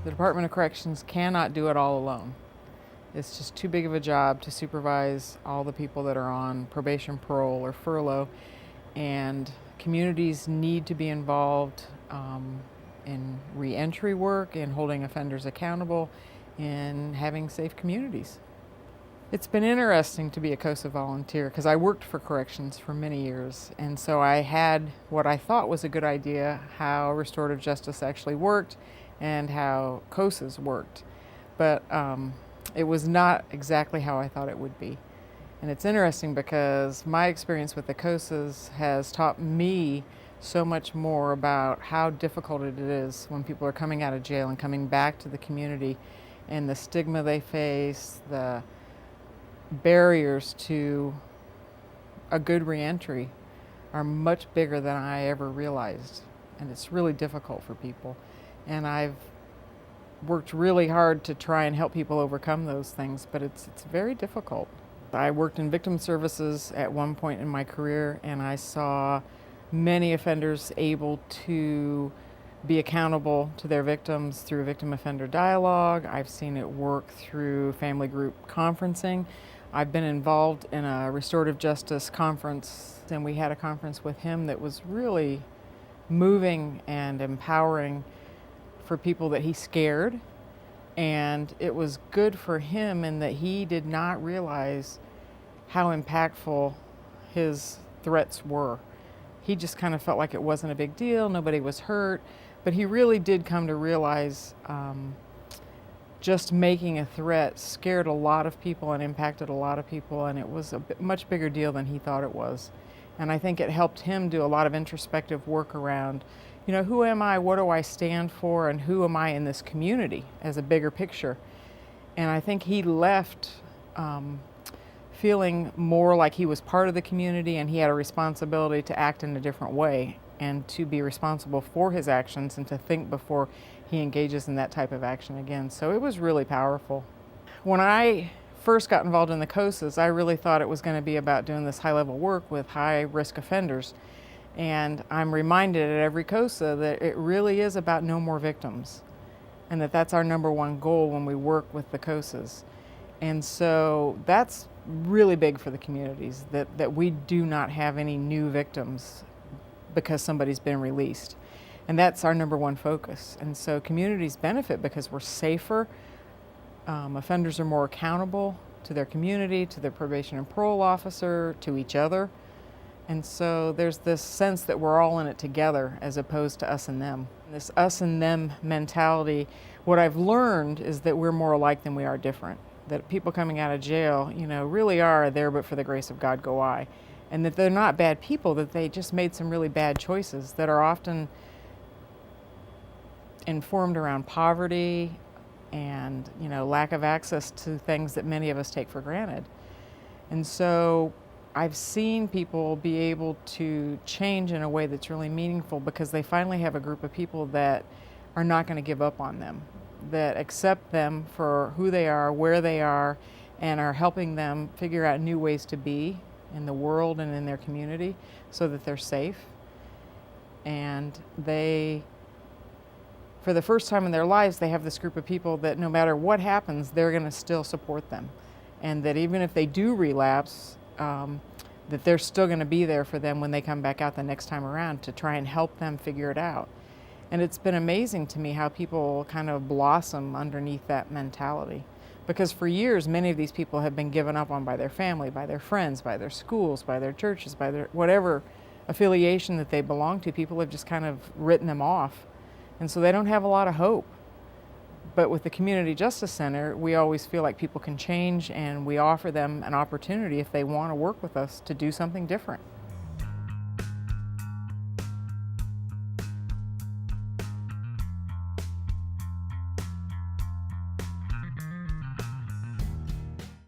The Department of Corrections cannot do it all alone. It's just too big of a job to supervise all the people that are on probation, parole, or furlough, and communities need to be involved in reentry work, in holding offenders accountable, in having safe communities. It's been interesting to be a COSA volunteer because I worked for corrections for many years, and so I had what I thought was a good idea how restorative justice actually worked and how COSAs worked. But it was not exactly how I thought it would be. And it's interesting because my experience with the COSAs has taught me so much more about how difficult it is when people are coming out of jail and coming back to the community, and the stigma they face, the barriers to a good reentry are much bigger than I ever realized. And it's really difficult for people. And I've worked really hard to try and help people overcome those things, but it's very difficult. I worked in victim services at one point in my career, and I saw many offenders able to be accountable to their victims through victim offender dialogue. I've seen it work through family group conferencing. I've been involved in a restorative justice conference, and we had a conference with him that was really moving and empowering for people that he scared. And it was good for him in that he did not realize how impactful his threats were. He just kind of felt like it wasn't a big deal, nobody was hurt, but he really did come to realize just making a threat scared a lot of people and impacted a lot of people, and it was a much bigger deal than he thought it was. And I think it helped him do a lot of introspective work around, you know, who am I, what do I stand for, and who am I in this community as a bigger picture. And I think he left feeling more like he was part of the community, and he had a responsibility to act in a different way and to be responsible for his actions and to think before he engages in that type of action again. So it was really powerful. When I first got involved in the COSAs, I really thought it was going to be about doing this high-level work with high-risk offenders. And I'm reminded at every COSA that it really is about no more victims, and that that's our number one goal when we work with the COSAs. And so that's really big for the communities, that we do not have any new victims because somebody's been released. And that's our number one focus. And so communities benefit because we're safer, offenders are more accountable to their community, to their probation and parole officer, to each other. And so there's this sense that we're all in it together as opposed to us and them. This us and them mentality, what I've learned is that we're more alike than we are different. That people coming out of jail, you know, really are there but for the grace of God go I. And that they're not bad people, that they just made some really bad choices that are often informed around poverty and, you know, lack of access to things that many of us take for granted. And so I've seen people be able to change in a way that's really meaningful because they finally have a group of people that are not going to give up on them, that accept them for who they are, where they are, and are helping them figure out new ways to be in the world and in their community so that they're safe. And they, for the first time in their lives, they have this group of people that no matter what happens, they're going to still support them. And that even if they do relapse, that they're still going to be there for them when they come back out the next time around to try and help them figure it out. And it's been amazing to me how people kind of blossom underneath that mentality. Because for years, many of these people have been given up on by their family, by their friends, by their schools, by their churches, by their whatever affiliation that they belong to. People have just kind of written them off. And so they don't have a lot of hope. But with the Community Justice Center, we always feel like people can change, and we offer them an opportunity if they want to work with us to do something different.